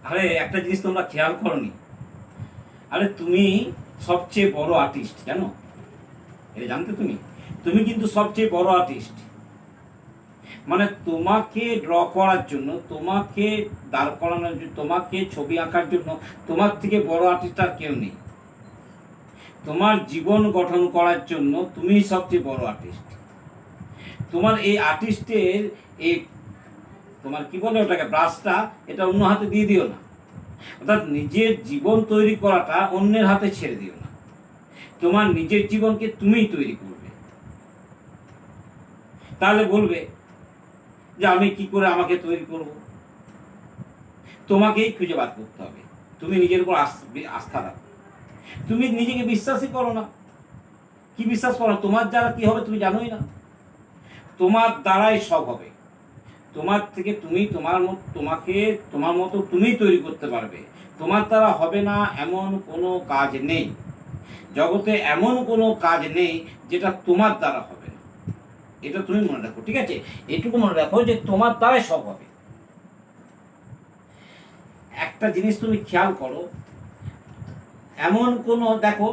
আরে একটা জিনিস তোমরা খেয়াল করনি? আরে তুমি সবচেয়ে বড় আর্টিস্ট, জানো? এটা জানতে তুমি? তুমি কিন্তু সবচেয়ে বড় আর্টিস্ট। মানে তোমাকে ড্র করার জন্য, তোমাকে দাঁড় করানোর জন্য, তোমাকে ছবি আঁকার জন্য তোমার থেকে বড় আর্টিস্ট আর কেউ নেই। তোমার জীবন গঠন করার জন্য তুমি সবচেয়ে বড় আর্টিস্ট। তোমার এই আর্টিস্টের এই তোমার কি বলে ওটাকে, ব্রাশটা, এটা অন্য হাতে দিয়ে দিও না। অর্থাৎ নিজের জীবন তৈরি করাটা অন্যের হাতে ছেড়ে দিও না। তোমার নিজের জীবনকে তুমিই তৈরি করবে। তাহলে বলবে যে আমি কি করে আমাকে তৈরি করব? তোমাকেই খুঁজে বার করতে হবে। তুমি নিজের উপর আস্থা রাখো। তুমি নিজেকে বিশ্বাসই করো না। কি বিশ্বাস করো? তোমার দ্বারা কি হবে তুমি জানোই না। তোমার দ্বারাই সব হবে। তোমার থেকে তুমি তোমাকে তোমার মতো তুমি তৈরি করতে পারবে। তোমার দ্বারা হবে না এমন কোনো কাজ নেই জগতে, এমন কোনো কাজ নেই যেটা তোমার দ্বারা হবে না। এটা তুমি মনে রাখো, ঠিক আছে? এটুকু মনে রাখো যে তোমার দ্বারাই সব হবে। একটা জিনিস তুমি খেয়াল করো, এমন কোনো দেখো,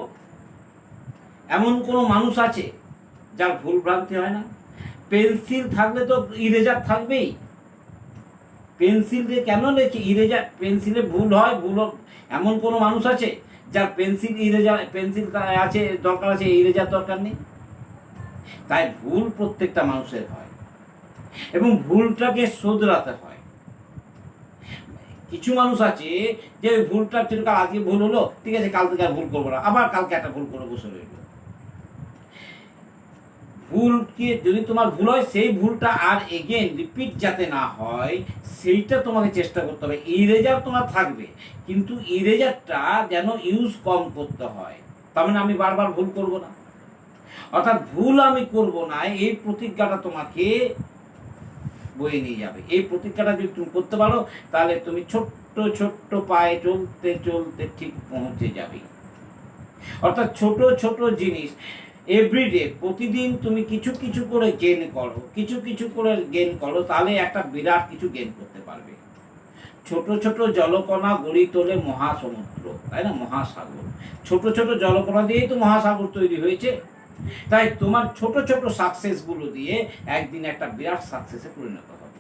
এমন কোনো মানুষ আছে যার ভুল ভ্রান্তি হয় না? পেন্সিল থাকলে তো ইরেজার থাকবেই। পেন্সিল দিয়ে কেন লেখি ইরেজার, পেন্সিলে ভুল হয়, এমন কোনো মানুষ আছে যার পেন্সিল আছে দরকার আছে, ইরেজার দরকার নেই? তাই ভুল প্রত্যেকটা মানুষের হয় এবং ভুলটাকে শোধরাতে হয়। কিছু মানুষ আছে যে ভুলটা চিরকাল, আজকে ভুল হলো, ঠিক আছে কাল থেকে আর ভুল করবো না, আবার কালকে একটা ভুল করে বসে রইল। ভুলকে যদি তোমার ভুল হয়, সেই ভুলটা আর এগেন রিপিট যাতে না হয় সেইটা তোমাকে চেষ্টা করতে হবে। ইরেজার তোমার থাকবে, কিন্তু ইরেজারটা যেন ইউজ কম করতে হয়। তার মানে আমি বারবার ভুল করব না, অর্থাৎ ভুল আমি করব না, এই প্রতিজ্ঞাটা তোমাকে বয়ে নিয়ে যাবে। এই প্রতিজ্ঞাটা যদি তুমি করতে পারো, তাহলে তুমি ছোট্ট ছোট্ট পায়ে চলতে চলতে ঠিক পৌঁছে যাবে। অর্থাৎ ছোট ছোট জিনিস এভরিডে, প্রতিদিন তুমি কিছু কিছু করে গেন করো, কিছু কিছু করে গেন করো, তাহলে একটা বিরাট কিছু গেন করতে পারবে। ছোট ছোট জলকণা গড়ি তোলে মহাসমুদ্র, তাই না? মহাসাগর। ছোট ছোট জলকণা দিয়েই তো মহাসাগর তৈরি হয়েছে। তাই তোমার ছোট ছোট সাকসেসগুলো দিয়ে একদিন একটা বিরাট সাকসেসে পরিণত হবে।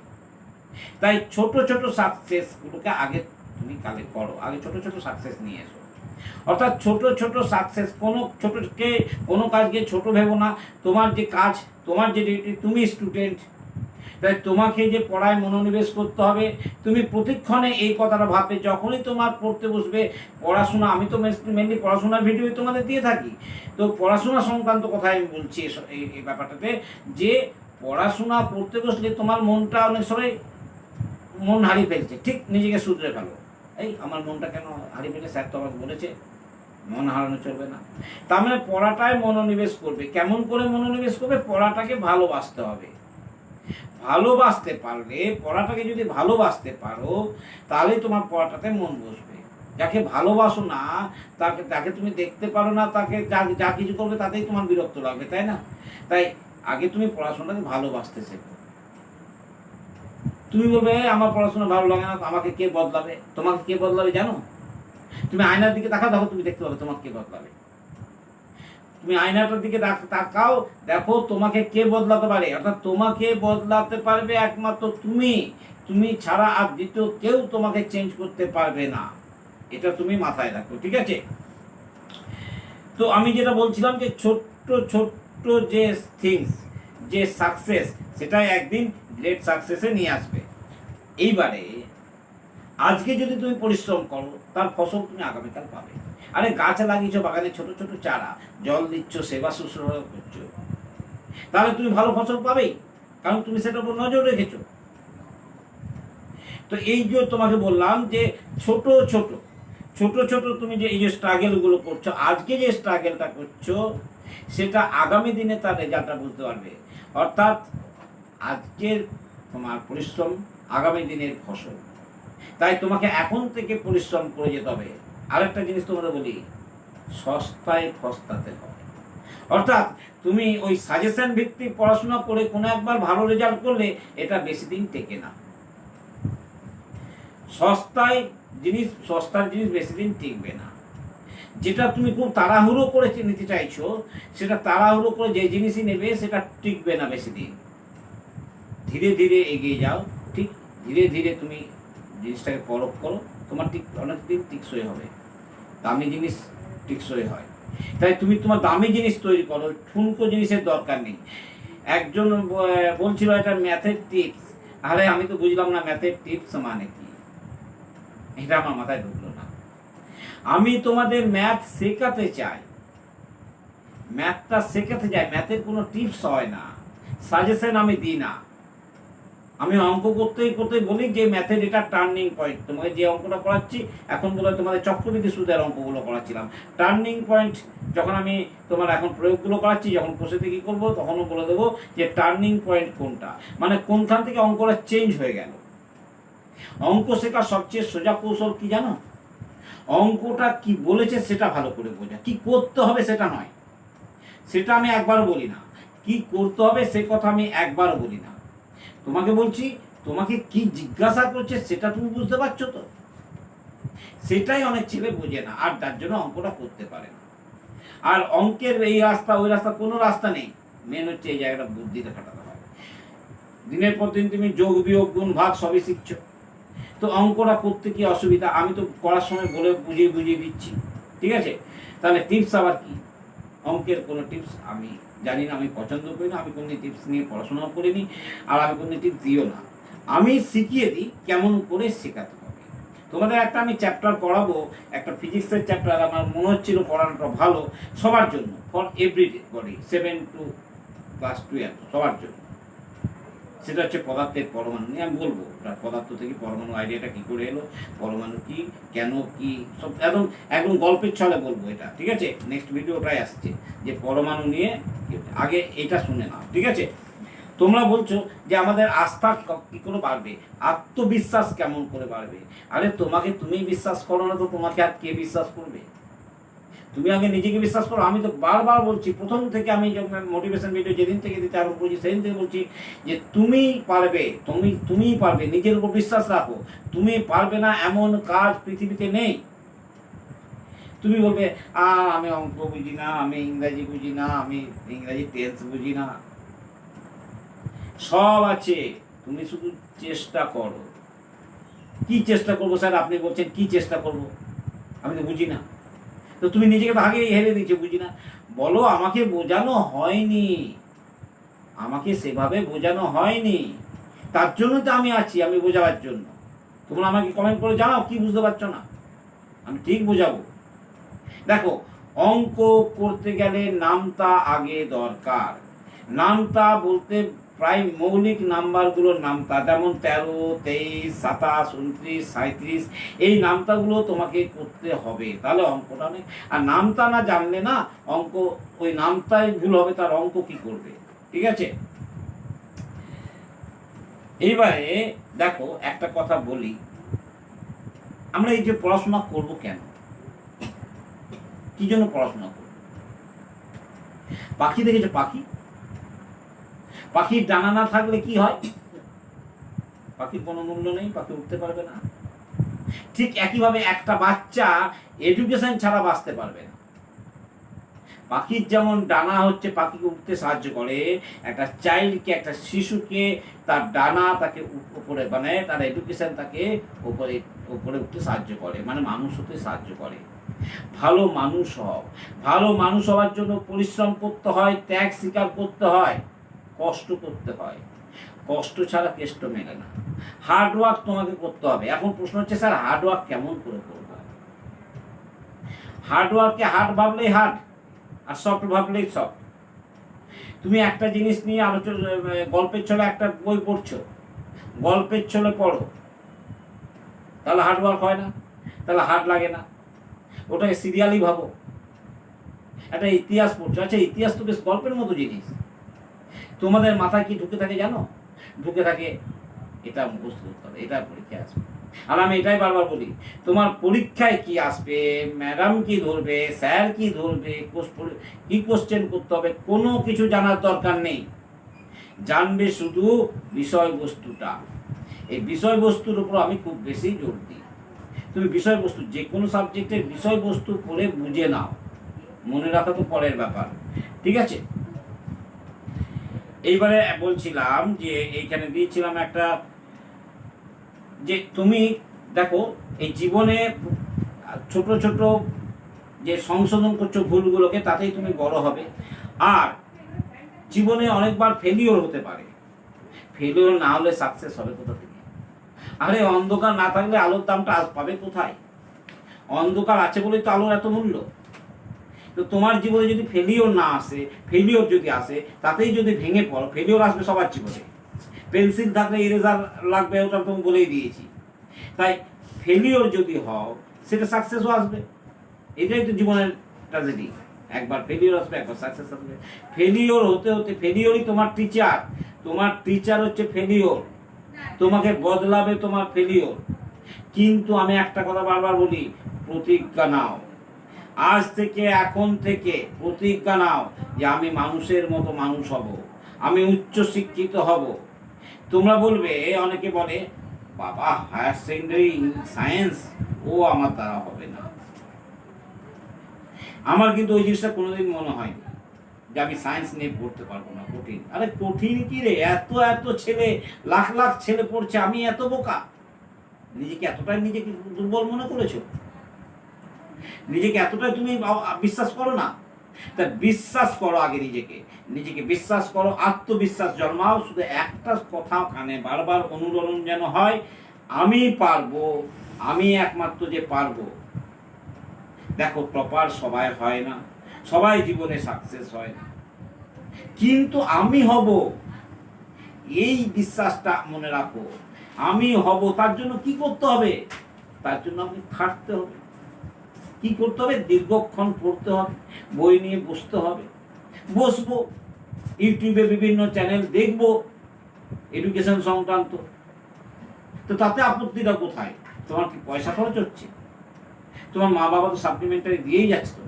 তাই ছোট ছোট সাকসেসগুলোকে আগে তুমি কালেক্ট করো, আগে ছোট ছোট সাকসেস নিয়ে এসো। অর্থাৎ ছোট ছোট সাকসেস, কোনো কাজকে ছোট ভেবো না। তোমার যে কাজ, তোমার যে ডিউটি, তুমি স্টুডেন্ট, তাই তোমাকে যে পড়ায় মনোনিবেশ করতে হবে। তুমি প্রতিক্ষণে এই কথাটা ভাববে, যখনই তোমার পড়তে বসবে, পড়াশোনা, আমি তো মেনলি পড়াশোনার ভিডিও তোমাদের দিয়ে থাকি, তো পড়াশোনা সংক্রান্ত কথাই আমি বলছি এই ব্যাপারটাতে, যে পড়াশোনা করতে বসলে তোমার মনটা অনেক সময় মন হারিয়ে ফেলছে, ঠিক নিজেকে শুধরে ফেলো। এই আমার মনটা কেন হারিয়ে ফেলে, স্যার তো আমাকে বলেছে মন হারানো চলবে না। তার মানে পড়াটায় মনোনিবেশ করবে। কেমন করে মনোনিবেশ করবে? পড়াটাকে ভালোবাসতে হবে। ভালোবাসতে পারলে, পড়াটাকে যদি ভালোবাসতে পারো, তাহলে তোমার পড়াটাতে মন বসবে। যাকে ভালোবাসো না, তাকে তুমি দেখতে পারো না, তাকে যা কিছু করবে তাতেই তোমার বিরক্ত লাগবে, তাই না? তাই আগে তুমি পড়াশোনাকে ভালোবাসতে শেখো। তুমি বলবে আমার পড়াশোনা ভালো লাগে না, আমাকে কে বদলাবে? তোমাকে কে বদলাবে জানো? তুমি আয়নার দিকে তাকাও, দেখো, তুমি দেখতে পাবে তোমাকে কে বদলাবে। তুমি আয়নাটার দিকে তাকাও, দেখো তোমাকে কে বদলাতে পারে। অর্থাৎ তোমাকে বদলাতে পারবে একমাত্র তুমি। তুমি ছাড়া আর দ্বিতীয় কেউ তোমাকে চেঞ্জ করতে পারবে না। এটা তুমি মাথায় রাখো, ঠিক আছে? তো আমি যেটা বলছিলাম যে ছোট্ট ছোট্ট যে থিংস, যে সাকসেস, সেটা একদিন গ্রেট সাকসেসে নিয়ে আসবে। এইবারে আজকে যদি তুমি পরিশ্রম করো, তার ফসল তুমি আগামীকাল পাবে। আরে গাছ লাগিয়েছো বাগানে, ছোট ছোট চারা, জল দিচ্ছ, সেবা শুশ্রূষা করছো, তাহলে তুমি ভালো ফসল পাবেই, কারণ তুমি সেটার উপর নজর রেখেছো। তো এই যে তোমাকে বললাম যে ছোট ছোট ছোট ছোট তুমি যে এই যে স্ট্রাগেলগুলো করছো, আজকে যে স্ট্রাগেলটা করছো, সেটা আগামী দিনে তার রেজাল্টটা বুঝতে পারবে। অর্থাৎ আজকের তোমার পরিশ্রম আগামী দিনের ফসল। তাই তোমাকে এখন থেকে পরিশ্রম করে যেতে হবে। আরেকটা জিনিস তোমাদের বলি, সস্তায় ফস্তাতে হবে। অর্থাৎ তুমি ওই সাজেশন ভিত্তিক পড়াশোনা করে কোনো একবার ভালো রেজাল্ট করলে এটা বেশি দিন টেকে না। সস্তায় জিনিস, সস্তার জিনিস বেশি দিন টিকবে না। যেটা তুমি খুব তাড়াহুড়ো করে নিতে চাইছো, সেটা তাড়াহুড়ো করে যে জিনিসই নেবে সেটা টিকবে না বেশি দিন। ধীরে ধীরে এগিয়ে যাও, ঠিক ধীরে ধীরে তুমি জিনিসটাকে পরখ করো, তোমার ঠিক অনেক দিন টিকসই হবে। দামি জিনিস টিকসই হয়, তাই তুমি তোমার দামি জিনিস তৈরি করো, ঠুনকো জিনিসের দরকার নেই। একজন বলছিল এটা ম্যাথের টিপস, আরে আমি তো বুঝলাম না ম্যাথের টিপস মানে কি, এটা আমার মাথায় ঢুকলো না। আমি তোমাদের ম্যাথ শেখাতে চাই, ম্যাথটা শেখাতে চাই, ম্যাথের কোনো টিপস হয় না, সাজেশন আমি দিই না। আমি অঙ্ক করতেই বলি যে ম্যাথের এটা টার্নিং পয়েন্ট, তোমাকে যে অঙ্কটা করাচ্ছি এখন বলে তোমাদের চক্রবৃদ্ধি সুদের অঙ্কগুলো করাচ্ছিলাম, টার্নিং পয়েন্ট যখন আমি তোমার এখন প্রয়োগগুলো করাচ্ছি, যখন কোষেতে কী করবো তখনও বলে দেবো যে টার্নিং পয়েন্ট কোনটা, মানে কোনখান থেকে অঙ্কটা চেঞ্জ হয়ে গেল। অঙ্ক শেখার সবচেয়ে সোজা কৌশল কি জানো? অঙ্কটা কি বলেছে সেটা ভালো করে বোঝা, কি করতে হবে সেটা নয়, সেটা আমি একবারও বলি না। কি করতে হবে সে কথা আমি একবারও বলি না। তোমাকে বলছি তোমাকে কি জিজ্ঞাসা করছে সেটা তুমি বুঝতে পারছো তো, সেটাই অনেক ছেলে বোঝে না, আর তার জন্য অঙ্কটা করতে পারে না। আর অঙ্কের এই রাস্তা ওই রাস্তা কোনো রাস্তা নেই, মেন হচ্ছে এই জায়গাটা বুদ্ধিতে খাটাতে হয়। দিনের পর দিন তুমি যোগ বিয়োগ গুণ ভাগ সবই শিখছো, তো অঙ্কটা করতে কি অসুবিধা? আমি তো করার সময় বলে বুঝিয়ে দিচ্ছি, ঠিক আছে? তাহলে টিপস আবার কি? অঙ্কের কোনো টিপস আমি জানি না, আমি পছন্দ করি না, আমি কোনো টিপস নিয়ে পড়াশোনাও করিনি, আর আমি কোনো টিপস দিও না। আমি শিখিয়ে দিই কেমন করে শেখাতে হবে। তোমাদের একটা আমি চ্যাপ্টার পড়াবো, একটা ফিজিক্সের চ্যাপ্টার, আমার মনে হচ্ছিল পড়ানোটা ভালো সবার জন্য, ফর এভরিবডি, 7 to ক্লাস 12 সবার জন্য। সেটা হচ্ছে পদার্থের পরমাণু নিয়ে আমি বলবো, পদার্থ থেকে পরমাণু আইডিয়াটা কী করে এলো, পরমাণু কি, কেন কি, সব একদম একদম গল্পের ছলে বলবো এটা, ঠিক আছে? নেক্সট ভিডিওটাই আসছে যে পরমাণু নিয়ে, আগে এটা শুনে নাও, ঠিক আছে? তোমরা বলছো যে আমাদের আস্থা কি করে বাড়বে, আত্মবিশ্বাস কেমন করে বাড়বে? আরে তোমাকে তুমি বিশ্বাস করো না তো তোমাকে আর কে বিশ্বাস করবে? তুমি আগে নিজেকে বিশ্বাস করো। আমি তো বারবার বলছি, প্রথম থেকে আমি মোটিভেশন ভিডিও যেদিন থেকে দিতে আরম্ভ করছি সেদিন থেকে বলছি যে তুমি পারবে, তুমিই পারবে, নিজের উপর বিশ্বাস রাখো। তুমি পারবে না এমন কাজ পৃথিবীতে নেই। তুমি বলবে আমি অঙ্ক বুঝি না, আমি ইংরাজি বুঝি না, আমি ইংরাজি টেন্স বুঝি না, সব আছে, তুমি শুধু চেষ্টা করো। কি চেষ্টা করবো স্যার? আপনি বলছেন কি চেষ্টা করবো? আমি তো বুঝি না। তো তুমি নিজেকে ভাগে হেরে দিচ্ছ, বুঝি না। বলো আমাকে বোঝানো হয়নি, আমাকে সেভাবে বোঝানো হয়নি, তার জন্য তো আমি আছি, আমি বোঝাবার জন্য। তোমরা আমাকে কমেন্ট করে জানাও কি বুঝতে পারছো না, আমি ঠিক বোঝাবো। দেখো, অঙ্ক করতে গেলে নামতা আগে দরকার। নামতা বলতে প্রায় মৌলিক নাম্বারগুলোর নামতা, যেমন 13, 23, 27, 29, 37, এই নামতাগুলো তোমাকে করতে হবে, তাহলে অঙ্কটা অনেক। আর নামতা না জানলে না অঙ্ক, ওই নামতাই ভুল হবে, তার অঙ্ক কি করবে, ঠিক আছে? এইবারে দেখো একটা কথা বলি, আমরা এই যে পড়াশোনা করব কেন, কি জন্য পড়াশোনা করব? পাখি দেখেছো? পাখির ডানা না থাকলে কি হয়? পাখির কোনো মূল্য নেই, পাখি উঠতে পারবে না। ঠিক একইভাবে একটা বাচ্চা এডুকেশন ছাড়া বাঁচতে পারবে না। পাখির যেমন ডানা হচ্ছে পাখিকে উঠতে সাহায্য করে, একটা চাইল্ডকে, একটা শিশুকে তার ডানা তাকে উপরে, মানে তার এডুকেশন তাকে উপরে উঠতে সাহায্য করে, মানে মানুষ হতে সাহায্য করে। ভালো মানুষ হওয়ার জন্য পরিশ্রম করতে হয়, ত্যাগ স্বীকার করতে হয়, কষ্ট করতে হয়। কষ্ট ছাড়া কেষ্ট মেলে না। হার্ড ওয়ার্ক তোমাকে করতে হবে। এখন প্রশ্ন হচ্ছে স্যার হার্ড ওয়ার্ক কেমন করে করবো? হার্ড ওয়ার্ককে হার্ড ভাবলেই হার্ড, আর সফট ভাবলেই সফট। তুমি একটা জিনিস নিয়ে আলোচনা, গল্পের ছলে একটা বই পড়ছো, গল্পের ছলে পড়ো, তাহলে হার্ড ওয়ার্ক হয় না, তাহলে হার্ড লাগে না। ওটাকে সিরিয়ালি ভাবো। একটা ইতিহাস পড়ছো, আচ্ছা ইতিহাস তো বেশ গল্পের মতো জিনিস। তোমাদের মাথায় কি ঢুকে থাকে জানো? ঢুকে থাকে এটা মুখস্থ করতে হবে, এটা পরীক্ষায় আসবে। আর আমি এটাই বারবার বলি, তোমার পরীক্ষায় কি আসবে, ম্যাডাম কি ধরবে, স্যার কি ধরবে, কি কোশ্চেন করতে হবে, কোনো কিছু জানার দরকার নেই। জানবে শুধু বিষয়বস্তুটা। এই বিষয়বস্তুর উপর আমি খুব বেশি জোর দিই। তুমি বিষয়বস্তু, যে কোনো সাবজেক্টের বিষয়বস্তু পড়ে বুঝে নাও, মনে রাখা তো পরের ব্যাপার, ঠিক আছে। এইবারে বলছিলাম যে এইখানে দিয়েছিলাম একটা, যে তুমি দেখো এই জীবনে ছোট ছোট যে সংশোধন করছো ভুলগুলোকে, তাতেই তুমি বড় হবে। আর জীবনে অনেকবার ফেলিওর হতে পারে, ফেলিওর না হলে সাকসেস হবে কোথা থেকে? আরে অন্ধকার না থাকলে আলোর দামটা আজ পাবে কোথায়? অন্ধকার আছে বলেই তো আলোর এত মূল্য। তো তোমার জীবনে যদি ফেলিওর না আসে, ফেলিওর যদি আসে তাতেই যদি ভেঙে পড়ো, ফেলিওর আসবে সবার জীবনে। পেন্সিল থাকলে ইরেজার লাগবে, ওটা তুমি বলেই দিয়েছি। তাই ফেলিওর যদি হও, সেটা সাকসেসও আসবে। এটাই তো জীবনের ট্র্যাজেডি, একবার ফেলিওর আসবে, একবার সাকসেস আসবে। ফেলিওর হতে হতে, ফেলিওরই তোমার টিচার, তোমার টিচার হচ্ছে ফেলিওর, তোমাকে বদলাবে তোমার ফেলিওর। কিন্তু আমি একটা কথা বারবার বলি, প্রতিজ্ঞা নাও, আজ থেকে, এখন থেকে প্রতিজ্ঞা নাও যে আমি মানুষের মতো মানুষ হব, আমি উচ্চ শিক্ষিত হব। তোমরা বলবে, অনেকে বলে বাবা হায়ার সেকেন্ডারি সায়েন্স, ও আমার দ্বারা হবে না। আমার কিন্তু ওই জিনিসটা কোনোদিন মনে হয়নি যে আমি সায়েন্স নিয়ে পড়তে পারবো না, কঠিন। আরে কঠিন কি রে, এত এত ছেলে, লাখ লাখ ছেলে পড়ছে, আমি এত বোকা? নিজেকে এতটাই নিজেকে দুর্বল মনে করেছো? নিজেকে এতটাই তুমি বিশ্বাস করো না? তা বিশ্বাস করো আগে নিজেকে, নিজেকে বিশ্বাস করো, আত্মবিশ্বাস জন্মাও। শুধু একটা কথা কানে বারবার অনুরণন যেন হয়, আমি পারবো, আমি একমাত্র যে পারবো। দেখো টপার সবাই হয় না, সবাই জীবনে সাকসেস হয় না, কিন্তু আমি হব, এই বিশ্বাসটা মনে রাখো। আমি হব, তার জন্য কি করতে হবে? তার জন্য আপনি খাটতে হবে। কি করতে হবে? দীর্ঘক্ষণ পড়তে হবে, বই নিয়ে বসতে হবে। বসবো, ইউটিউবে বিভিন্ন চ্যানেল দেখবো এডুকেশন সংক্রান্ত। তো তাতে আপত্তিটা কোথায়? তোমার কি পয়সা খরচ হচ্ছে? তোমার মা বাবা তো সাপ্লিমেন্টারি দিয়েই যাচ্ছে। তো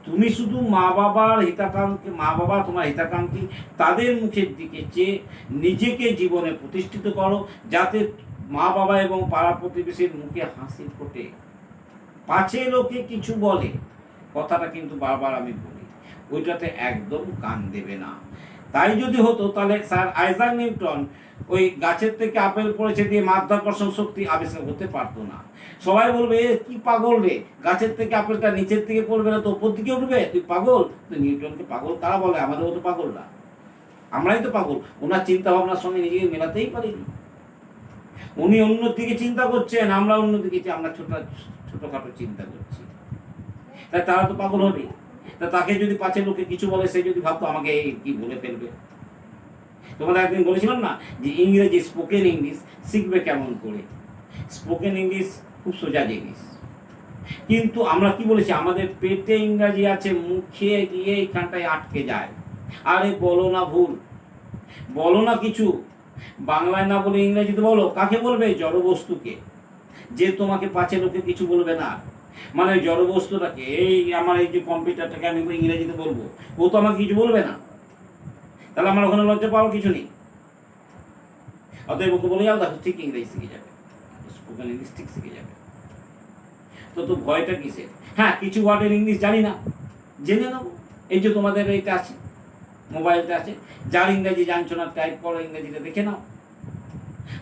তুমি শুধু মা বাবার হিতাকাঙ্ক্ষী, মা বাবা তোমার হিতাকাঙ্ক্ষী, তাদের মুখের দিকে চেয়ে নিজেকে জীবনে প্রতিষ্ঠিত করো, যাতে মা বাবা এবং পাড়া প্রতিবেশীর মুখে হাসি ফোটে। পাছে লোকে কিছু বলে, কথাটা কিন্তু বারবার আমি বলি, ওইটাতে একদম কান দেবে না। তাই যদি হতো তাহলে স্যার আইজাক নিউটন ওই গাছের থেকে আপেল পড়েছে দিয়ে মাধ্যাকর্ষণ শক্তি আবিষ্কার করতে পারতো না। সবাই বলবে এ কি পাগল রে, গাছের থেকে আপেলটা নিচের থেকে পড়বে না তো উপর দিকে উঠবে, তুই পাগল। তো নিউটনকে পাগল কারা বলে? আমাদের মতো পাগল না, আমরাই তো পাগল। ওনার চিন্তা ভাবনার সঙ্গে নিজেকে মেলাতেই পারিনি। উনি অন্য দিকে চিন্তা করছেন, আমরা অন্য দিকে, আমরা ছোটখাটো চিন্তা করছি। তাই তারা তো পাগল হবে। তা তাকে যদি পাছে লোকে কিছু বলে, সে যদি ভাবতো আমাকে কি বলে ফেলবে। তোমাদের একদিন বলেছিলাম না যে ইংরেজি, স্পোকেন ইংলিশ শিখবে কেমন করে? স্পোকেন ইংলিশ খুব সোজা জিনিস, কিন্তু আমরা কি বলেছি, আমাদের পেটে ইংরাজি আছে, মুখে গিয়ে এখানটায় আটকে যায়। আরে বলো না ভুল, বলো না কিছু, বাংলায় না বলে ইংরেজিতে বলো। কাকে বলবে? জড়বস্তুকে, যে তোমাকে পাছে লোকে কিছু বলবে না। মানে জড়বস্তুটাকে, এই আমার এই যে কম্পিউটারটাকে আমি ইংরেজিতে বলবো, ও তো আমাকে কিছু বলবে না। তাহলে আমার ওখানে লজ্জা পাওয়ার কিছু নেই। অতএব ওকে বলে যাও, দেখো ঠিক ইংরেজি শিখে যাবে, স্পোকেন ইংলিশ ঠিক শিখে যাবে। তো ভয়টা কিসের? হ্যাঁ, কিছু ওয়ার্ডের ইংলিশ জানি না, জেনে নেবো। এই যে তোমাদের এইটা আছে, মোবাইলটা আছে, যার ইংরেজি জানছো না টাইপ করো, ইংরেজিটা দেখে নাও।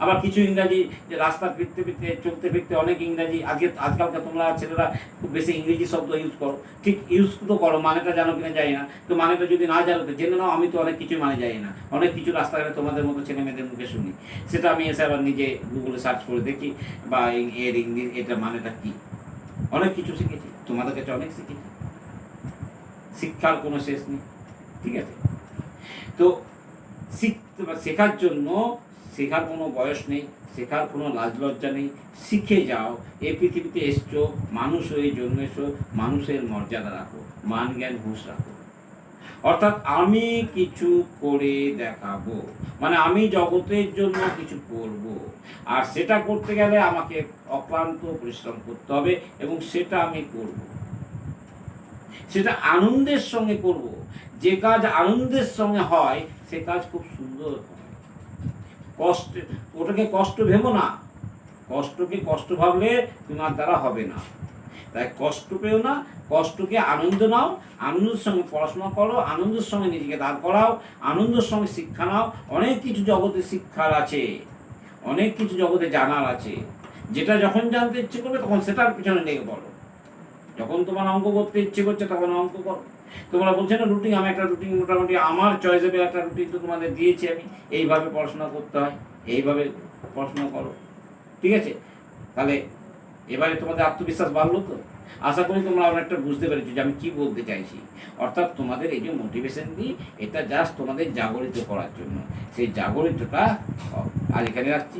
আবার কিছু ইংরাজি, যে রাস্তা ফিরতে ফিরতে, চলতে ফিরতে অনেক ইংরাজি, আজকালকার তোমরা ছেলেরা খুব বেশি ইংরেজি শব্দ ইউজ করো, ঠিক ইউজ তো করো, মানেটা জানো কিনা জানি না। তো মানেটা যদি না জানো তো জেনে নাও, আমি তো অনেক কিছু মানে জানি না। অনেক কিছু রাস্তাঘাটে তোমাদের মতো ছেলে মেয়েদের মুখে শুনি, সেটা আমি এসে আবার নিজে গুগলে সার্চ করে দেখি, বা এর ইংলিশ এটা মানেটা কি। অনেক কিছু শিখেছি, তোমাদের কাছে অনেক শিখেছি, শিক্ষার কোনো শেষ নেই, ঠিক আছে। তো শেখার জন্য, শেখার কোনো বয়স নেই, শেখার কোনো লাজ লজ্জা নেই, শিখে যাও। এই পৃথিবীতে এসছো, মানুষ হয়ে জন্মেছো, মানুষের মর্যাদা রাখো, মান জ্ঞান হুঁশ রাখো। অর্থাৎ আমি কিছু করে দেখাবো, মানে আমি জগতের জন্য কিছু করব, আর সেটা করতে গেলে আমাকে অক্লান্ত পরিশ্রম করতে হবে, এবং সেটা আমি করব, সেটা আনন্দের সঙ্গে করব। যে কাজ আনন্দের সঙ্গে হয় সে কাজ খুব সুন্দর হয়। কষ্ট, ওটাকে কষ্ট ভেবো না, কষ্টকে কষ্ট ভাবলে তোমার দ্বারা হবে না। তাই কষ্ট পেও না, কষ্টকে আনন্দ নাও, আনন্দের সঙ্গে পড়াশোনা করো, আনন্দের সঙ্গে নিজেকে দাঁড় করাও, আনন্দের সঙ্গে শিক্ষা নাও। অনেক কিছু জগতে শিক্ষার আছে, অনেক কিছু জগতে জানার আছে। যেটা যখন জানতে ইচ্ছে করবে তখন সেটার পিছনে লেগে পড়ো। যখন তোমার অঙ্ক করতে ইচ্ছে করছে তখন অঙ্ক করো। তোমরা বলছে না রুটিন, আমি একটা রুটিন মোটামুটি আমার চয়েসেবল একটা রুটিন তো তোমাদের দিয়েছি আমি, এইভাবে পড়াশোনা করতে হয়, এইভাবে পড়াশোনা করো। ঠিক আছে? তাহলে এবারে তোমাদের আত্মবিশ্বাস বাড়লো তো? আশা করি তোমরা অনেকটা বুঝতে পেরেছো যে আমি কি বলতে চাইছি। অর্থাৎ তোমাদের এই যে মোটিভেশন দিই, এটা জাস্ট তোমাদের জাগরিত করার জন্য। সেই জাগরিতটা আজ এখানে রাখছি।